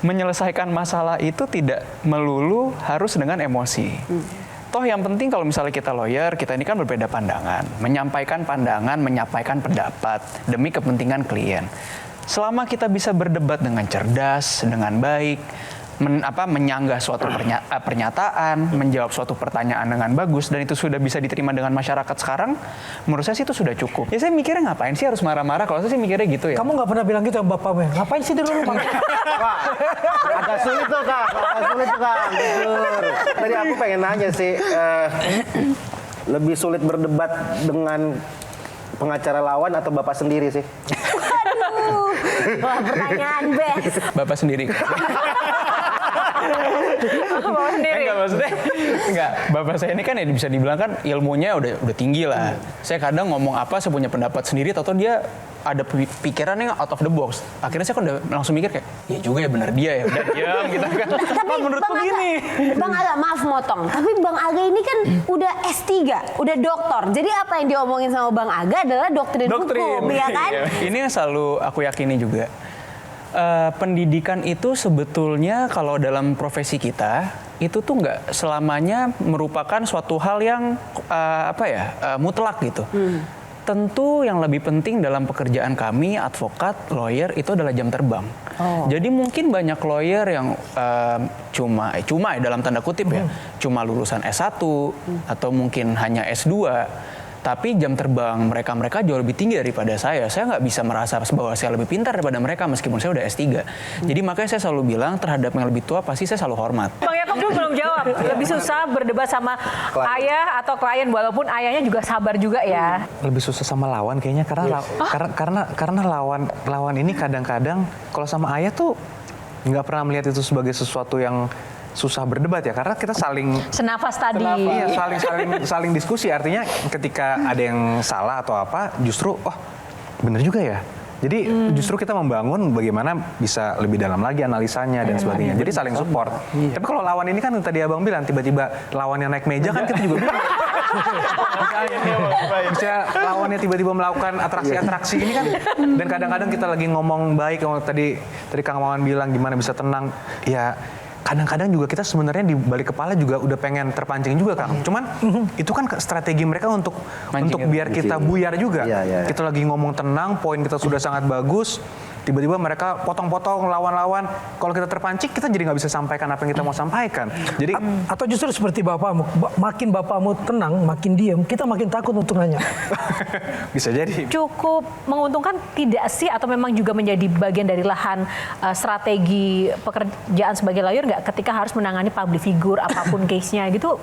Menyelesaikan masalah itu tidak melulu harus dengan emosi. Toh yang penting kalau misalnya kita lawyer, kita ini kan berbeda pandangan, menyampaikan pandangan, menyampaikan pendapat demi kepentingan klien. Selama kita bisa berdebat dengan cerdas, dengan baik, menyanggah suatu pernyataan, menjawab suatu pertanyaan dengan bagus, dan itu sudah bisa diterima dengan masyarakat sekarang, menurut saya sih itu sudah cukup. Ya saya mikirnya ngapain sih harus marah-marah, kalau saya sih mikirnya gitu ya. Kamu nggak pernah bilang gitu sama bapakmu, ngapain sih di rumah? Wah, agak sulit tuh Kak, jujur. Tadi aku pengen nanya sih, lebih sulit berdebat dengan pengacara lawan atau bapak sendiri sih? Wah, pertanyaan best. Bapak sendiri. Bapak sendiri. Enggak, maksudnya enggak. Bapak saya ini kan ya bisa dibilang kan ilmunya udah tinggi lah. Saya kadang ngomong apa saya punya pendapat sendiri atau dia ada pikiran yang out of the box. Akhirnya saya kan udah langsung mikir kayak, ya juga ya benar dia ya. Udah diam gitu kan. Tapi menurutku Bang gini. Bang Aga, maaf motong. Tapi Bang Aga ini kan udah S3, udah doktor. Jadi apa yang diomongin sama Bang Aga adalah doktrin hukum, ya kan? Ini yang selalu aku yakini juga. Pendidikan itu sebetulnya kalau dalam profesi kita itu tuh nggak selamanya merupakan suatu hal yang mutlak gitu. Tentu yang lebih penting dalam pekerjaan kami, advokat, lawyer, itu adalah jam terbang. Jadi mungkin banyak lawyer yang cuma dalam tanda kutip ya, cuma lulusan S1 atau mungkin hanya S2. Tapi jam terbang mereka jauh lebih tinggi daripada saya. Saya nggak bisa merasa bahwa saya lebih pintar daripada mereka meskipun saya udah S3. Jadi makanya saya selalu bilang terhadap yang lebih tua pasti saya selalu hormat. Bang Yaakob dulu belum jawab. Lebih susah berdebat sama ayah atau klien walaupun ayahnya juga sabar juga ya. Lebih susah sama lawan kayaknya karena lawan ini kadang-kadang kalau sama ayah tuh nggak pernah melihat itu sebagai sesuatu yang susah berdebat ya, karena kita saling senafas tadi. Iya, saling diskusi. Artinya ketika ada yang salah atau apa, justru bener juga ya. Jadi justru kita membangun bagaimana bisa lebih dalam lagi analisanya dan sebagainya. Jadi saling support. Tapi kalau lawan ini kan tadi abang bilang tiba-tiba lawannya naik meja kan kita juga bilang. Bisa lawannya tiba-tiba melakukan atraksi-atraksi ini kan. Dan kadang-kadang kita lagi ngomong baik, tadi Kang Mawan bilang gimana bisa tenang. Ya kadang-kadang juga kita sebenarnya di balik kepala juga udah pengen terpancing juga, Kang. Cuman itu kan strategi mereka untuk biar kita buyar juga. Kita lagi ngomong tenang, poin kita sudah sangat bagus. Tiba-tiba mereka potong-potong lawan-lawan. Kalau kita terpancing, kita jadi nggak bisa sampaikan apa yang kita mau sampaikan. Jadi atau justru seperti bapakmu, makin bapakmu tenang, makin diam, kita makin takut untuk nanya. Bisa jadi. Cukup menguntungkan tidak sih, atau memang juga menjadi bagian dari lahan strategi pekerjaan sebagai lawyer nggak ketika harus menangani public figure apapun case-nya gitu?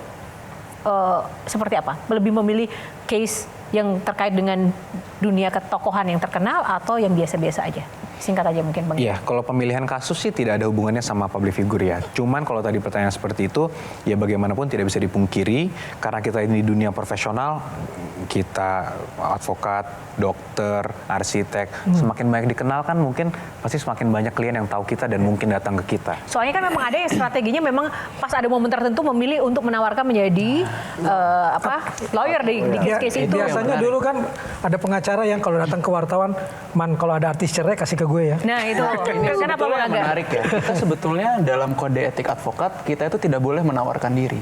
Seperti apa? Lebih memilih case yang terkait dengan dunia ketokohan yang terkenal atau yang biasa-biasa aja? Singkat aja mungkin Bang. Iya, kalau pemilihan kasus sih tidak ada hubungannya sama public figure ya. Cuman kalau tadi pertanyaan seperti itu, ya bagaimanapun tidak bisa dipungkiri karena kita ini di dunia profesional, kita advokat, dokter, arsitek, semakin banyak dikenal kan mungkin pasti semakin banyak klien yang tahu kita dan mungkin datang ke kita. Soalnya kan memang ada yang strateginya memang pas ada momen tertentu memilih untuk menawarkan menjadi lawyer di case itu. Biasanya dulu kan ada pengacara yang kalau datang ke wartawan, kalau ada artis cerai kasih ke gue ya. Nah itu, kenapa yang menarik ya? Kita sebetulnya dalam kode etik advokat kita itu tidak boleh menawarkan diri.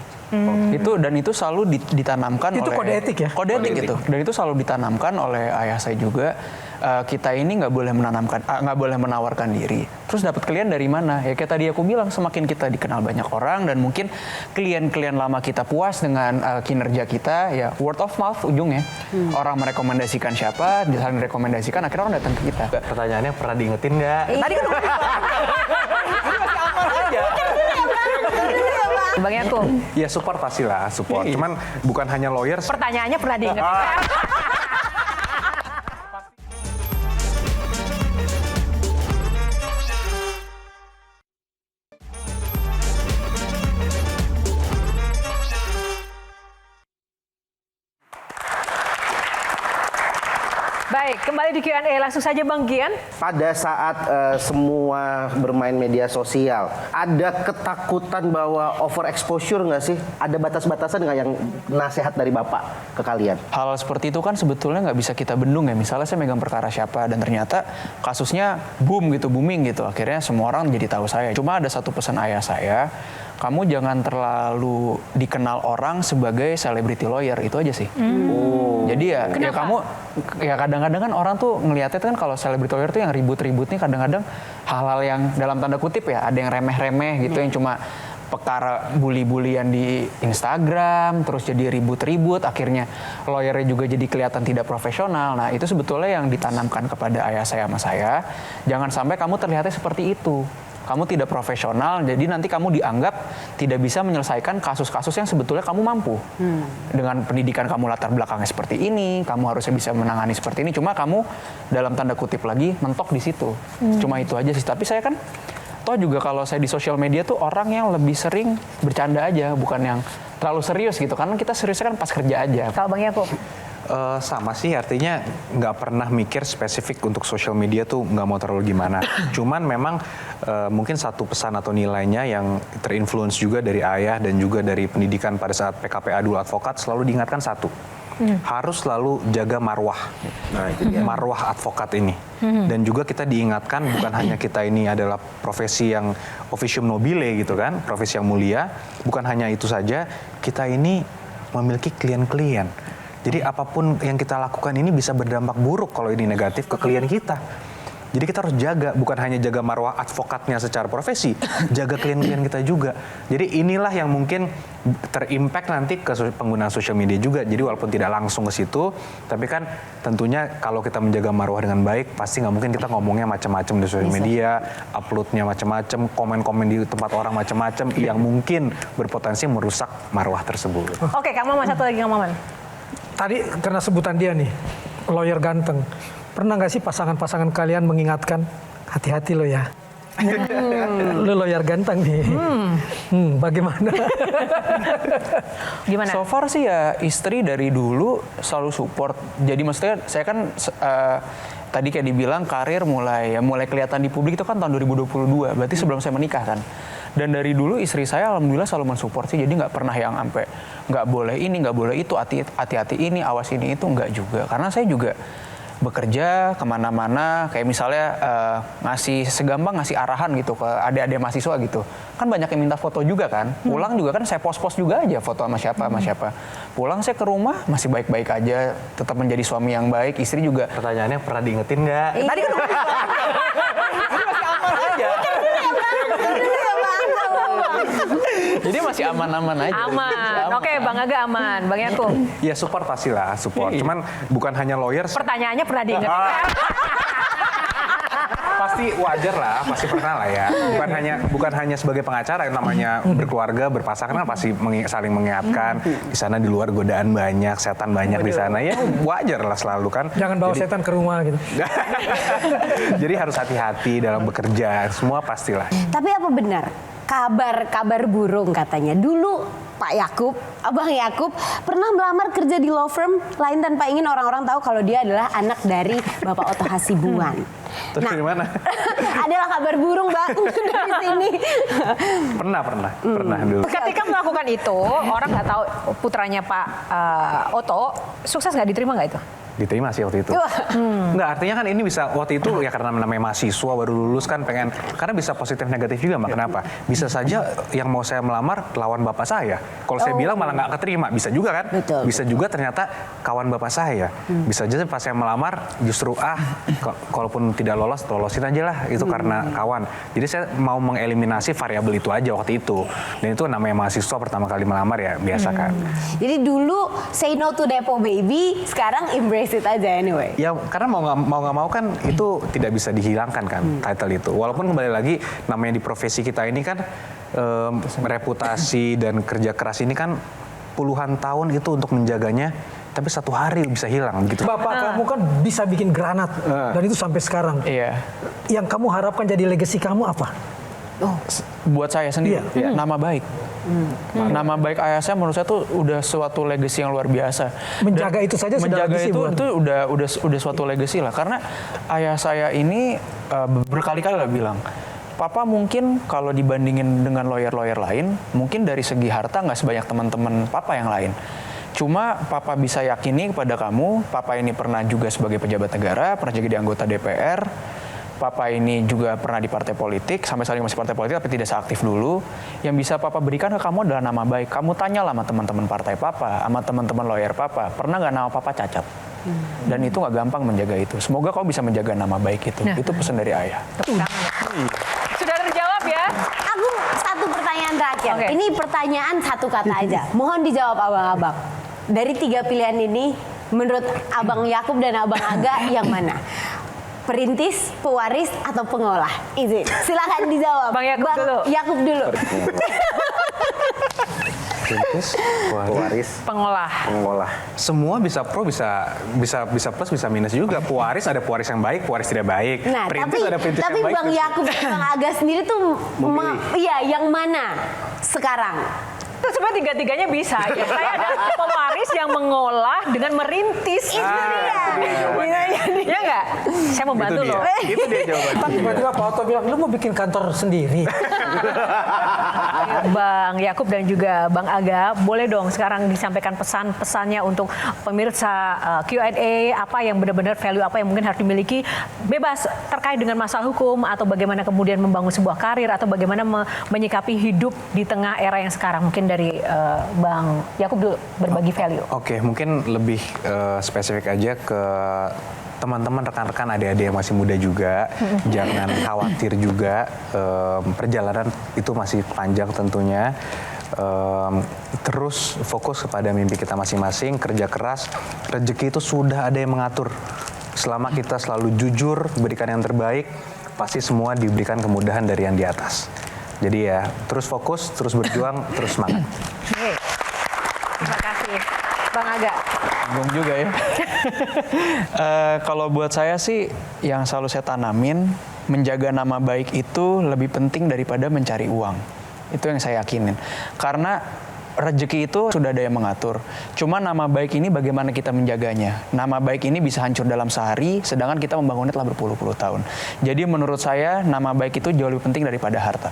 Itu selalu ditanamkan itu oleh kode etik ya. Kode etik itu, dan itu selalu ditanamkan oleh ayah saya juga. Kita ini nggak boleh menawarkan diri. Terus dapat klien dari mana? Ya kayak tadi aku bilang, semakin kita dikenal banyak orang dan mungkin klien-klien lama kita puas dengan kinerja kita, ya word of mouth ujungnya. Orang merekomendasikan siapa, saling rekomendasikan, akhirnya orang datang ke kita. Pertanyaannya pernah diingetin nggak? Tadi kan Bang Yaakob. Ya support pastilah, support. Cuman bukan hanya lawyer. Pertanyaannya pernah diingetin. Baik, kembali di Q&A. Langsung saja Bang Gian. Pada saat semua bermain media sosial, ada ketakutan bahwa overexposure nggak sih? Ada batas-batasan nggak yang nasihat dari Bapak ke kalian? Hal seperti itu kan sebetulnya nggak bisa kita bendung ya. Misalnya saya megang perkara siapa dan ternyata kasusnya booming gitu. Akhirnya semua orang jadi tahu saya. Cuma ada satu pesan ayah saya, kamu jangan terlalu dikenal orang sebagai celebrity lawyer, itu aja sih. Jadi ya kamu ya kadang-kadang kan orang tuh ngelihatnya kan kalau celebrity lawyer tuh yang ribut-ribut nih kadang-kadang hal-hal yang dalam tanda kutip ya ada yang remeh-remeh gitu yang cuma perkara bully-bulian di Instagram, terus jadi ribut-ribut, akhirnya lawyernya juga jadi kelihatan tidak profesional. Nah itu sebetulnya yang ditanamkan kepada ayah saya sama saya, jangan sampai kamu terlihatnya seperti itu. Kamu tidak profesional, jadi nanti kamu dianggap tidak bisa menyelesaikan kasus-kasus yang sebetulnya kamu mampu. Dengan pendidikan kamu latar belakangnya seperti ini, kamu harusnya bisa menangani seperti ini, cuma kamu dalam tanda kutip lagi mentok di situ. Cuma itu aja sih, tapi saya kan toh juga kalau saya di sosial media tuh orang yang lebih sering bercanda aja, bukan yang terlalu serius gitu, karena kita seriusnya kan pas kerja aja. Kalau Bang Yaakob? Sama sih, artinya nggak pernah mikir spesifik untuk sosial media tuh nggak mau terlalu gimana. Cuman memang mungkin satu pesan atau nilainya yang terinfluence juga dari ayah dan juga dari pendidikan pada saat PKPA dulu advokat selalu diingatkan satu. Harus selalu jaga marwah. Nah, itu dia. Marwah advokat ini. Dan juga kita diingatkan bukan hanya kita ini adalah profesi yang officium nobile gitu kan, profesi yang mulia, bukan hanya itu saja, kita ini memiliki klien-klien. Jadi apapun yang kita lakukan ini bisa berdampak buruk kalau ini negatif ke klien kita. Jadi kita harus jaga, bukan hanya jaga marwah advokatnya secara profesi, jaga klien-klien kita juga. Jadi inilah yang mungkin terimpact nanti ke penggunaan sosial media juga. Jadi walaupun tidak langsung ke situ, tapi kan tentunya kalau kita menjaga marwah dengan baik, pasti nggak mungkin kita ngomongnya macam-macam di sosial media, uploadnya macam-macam, komen-komen di tempat orang macam-macam yang mungkin berpotensi merusak marwah tersebut. Oke, Kang Maman, satu lagi Kang Maman. Tadi karena sebutan dia nih, lawyer ganteng. Pernah nggak sih pasangan-pasangan kalian mengingatkan, hati-hati lo ya? Lo lawyer ganteng nih. Bagaimana? Gimana? So far sih ya istri dari dulu selalu support. Jadi maksudnya saya kan tadi kayak dibilang karir mulai kelihatan di publik itu kan tahun 2022. Berarti sebelum saya menikah kan. Dan dari dulu istri saya alhamdulillah selalu mensupport sih. Jadi nggak pernah yang sampai nggak boleh ini, nggak boleh itu, hati-hati ini, awas ini itu, nggak juga. Karena saya juga bekerja kemana-mana, kayak misalnya segampang ngasih arahan gitu ke adik-adik mahasiswa gitu. Kan banyak yang minta foto juga kan. Pulang juga kan saya post-post juga aja foto sama siapa. Pulang saya ke rumah masih baik-baik aja, tetap menjadi suami yang baik. Istri juga. Pertanyaannya pernah diingetin nggak? Tadi kan udah masih aman aja. Jadi masih aman-aman aja. Aman. Oke, Bang Aga aman. Bang Yakub. Ya support pastilah, support. Cuman bukan hanya lawyer. Pertanyaannya pernah diingetin. Pasti wajar lah, pasti pernah lah ya. Bukan hanya sebagai pengacara, yang namanya berkeluarga, berpasangan kan pasti saling mengingatkan. Di sana di luar godaan banyak, setan banyak di sana. Ya wajar lah selalu kan. Jangan bawa setan ke rumah gitu. Jadi harus hati-hati dalam bekerja, semua pastilah. Tapi apa benar kabar burung katanya dulu Pak Yakub, Abang Yakub pernah melamar kerja di law firm lain tanpa ingin orang-orang tahu kalau dia adalah anak dari Bapak Otto Hasibuan. Terus dari mana? Adalah kabar burung Bang dari sini. Pernah dulu. Ketika melakukan itu, orang nggak tahu putranya Pak Otto sukses nggak, diterima nggak itu? Diterima sih waktu itu. Nggak, artinya kan ini bisa waktu itu ya karena namanya mahasiswa baru lulus kan pengen, karena bisa positif negatif juga Mbak. Kenapa? Bisa saja yang mau saya melamar lawan bapak saya. Kalau saya bilang malah nggak keterima, bisa juga kan? Betul. Bisa juga ternyata kawan bapak saya. Bisa aja pas saya melamar justru kalaupun tidak lolosin aja lah itu karena kawan. Jadi saya mau mengeliminasi variabel itu aja waktu itu. Dan itu namanya mahasiswa pertama kali melamar ya biasa kan. Jadi dulu say no to Depo baby, sekarang embrace it aja anyway. Ya karena mau nggak mau kan itu tidak bisa dihilangkan kan title itu. Walaupun kembali lagi namanya di profesi kita ini kan reputasi dan kerja keras ini kan puluhan tahun itu untuk menjaganya, tapi satu hari bisa hilang gitu. Bapak kamu kan bisa bikin granat dan itu sampai sekarang. Iya. Yang kamu harapkan jadi legacy kamu apa? Buat saya sendiri, nama baik. Nama baik ayah saya menurut saya tuh udah suatu legacy yang luar biasa. Menjaga itu saja sudah legacy. Itu udah suatu legacy lah. Karena ayah saya ini berkali-kali lah bilang, Papa mungkin kalau dibandingin dengan lawyer-lawyer lain, mungkin dari segi harta nggak sebanyak teman-teman Papa yang lain. Cuma Papa bisa yakini kepada kamu, Papa ini pernah juga sebagai pejabat negara, pernah jadi anggota DPR. Papa ini juga pernah di partai politik, sampai saat ini masih partai politik tapi tidak seaktif dulu. Yang bisa Papa berikan ke kamu adalah nama baik. Kamu tanyalah sama teman-teman partai Papa, sama teman-teman lawyer Papa, pernah nggak nama Papa cacat? Dan itu nggak gampang menjaga itu. Semoga kamu bisa menjaga nama baik itu. Itu pesan dari ayah. Sudah terjawab ya? Aku satu pertanyaan terakhir. Oke. Ini pertanyaan satu kata aja. Mohon dijawab abang-abang. Dari 3 pilihan ini, menurut Abang Yakub dan Abang Aga yang mana? Perintis, pewaris, atau pengolah? Izin, silakan dijawab. Bang Yakub dulu. Yakub dulu. Perintis, pewaris, Pengolah. Semua bisa pro, bisa plus, bisa minus juga. Pewaris ada pewaris yang baik, pewaris tidak baik. Nah, Perintis ada perintis tapi yang baik. Bang Yakub dan Bang Aga sendiri tuh iya, yang mana sekarang? Itu sebenarnya tiga-tiganya bisa. Ya, saya ada pewaris yang mengolah dengan merintis. Itu dia. Ya nggak? Saya mau bantu loh. Itu dia jawabannya. Tiba-tiba Pak Otto bilang, lu mau bikin kantor sendiri. Bang Yakub dan juga Bang Aga, boleh dong sekarang disampaikan pesan-pesannya untuk pemirsa Q&A, apa yang benar-benar value, apa yang mungkin harus dimiliki, bebas terkait dengan masalah hukum, atau bagaimana kemudian membangun sebuah karir, atau bagaimana menyikapi hidup di tengah era yang sekarang. Mungkin dari Bang Yakub dulu berbagi value. Oke, mungkin lebih spesifik aja ke teman-teman, rekan-rekan, adik-adik yang masih muda juga, jangan khawatir juga. Perjalanan itu masih panjang tentunya. Terus fokus kepada mimpi kita masing-masing, kerja keras. Rezeki itu sudah ada yang mengatur. Selama kita selalu jujur, berikan yang terbaik, pasti semua diberikan kemudahan dari yang di atas. Jadi ya, terus fokus, terus berjuang, terus semangat. Terima kasih, Bang Aga. Bingung juga ya. Kalau buat saya sih, yang selalu saya tanamin, menjaga nama baik itu lebih penting daripada mencari uang. Itu yang saya yakinin. Karena rezeki itu sudah ada yang mengatur. Cuma nama baik ini bagaimana kita menjaganya. Nama baik ini bisa hancur dalam sehari, sedangkan kita membangunnya telah berpuluh-puluh tahun. Jadi menurut saya, nama baik itu jauh lebih penting daripada harta.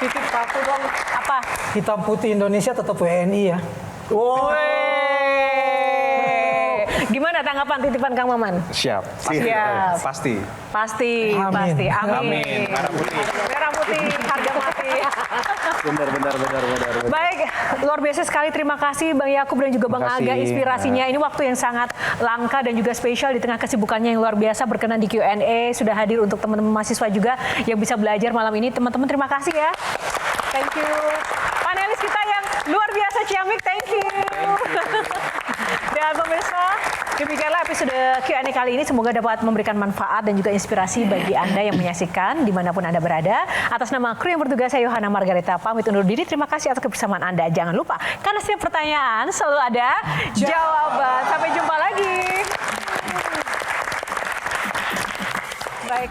Titip satu dong. Apa? Hitam putih Indonesia tetap WNI ya. Gimana tanggapan titipan Kang Maman? Siap. Siap. Pasti. Pasti, Amin. pasti. Amin. Amin. Merah putih. Merah putih, harga mati. Benar. Baik, luar biasa sekali. Terima kasih Bang Yakub dan juga Bang Terima Aga kasih. inspirasinya. Ini waktu yang sangat langka dan juga spesial di tengah kesibukannya yang luar biasa berkenan di Q&A. Sudah hadir untuk teman-teman mahasiswa juga yang bisa belajar malam ini. Teman-teman terima kasih ya. Thank you. Panelis kita yang luar biasa ciamik, thank you. Dan pemirsa, demikianlah episode Q&A kali ini. Semoga dapat memberikan manfaat dan juga inspirasi bagi Anda yang menyaksikan dimanapun Anda berada. Atas nama kru yang bertugas, saya Yohana Margareta pamit undur diri. Terima kasih atas kebersamaan Anda. Jangan lupa, karena setiap pertanyaan selalu ada jawaban. Sampai jumpa lagi. Baik.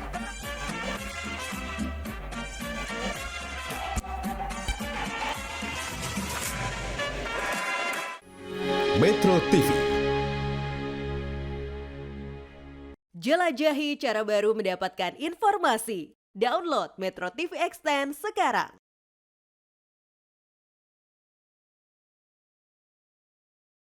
Metro TV. Jelajahi cara baru mendapatkan informasi. Download Metro TV Extend sekarang.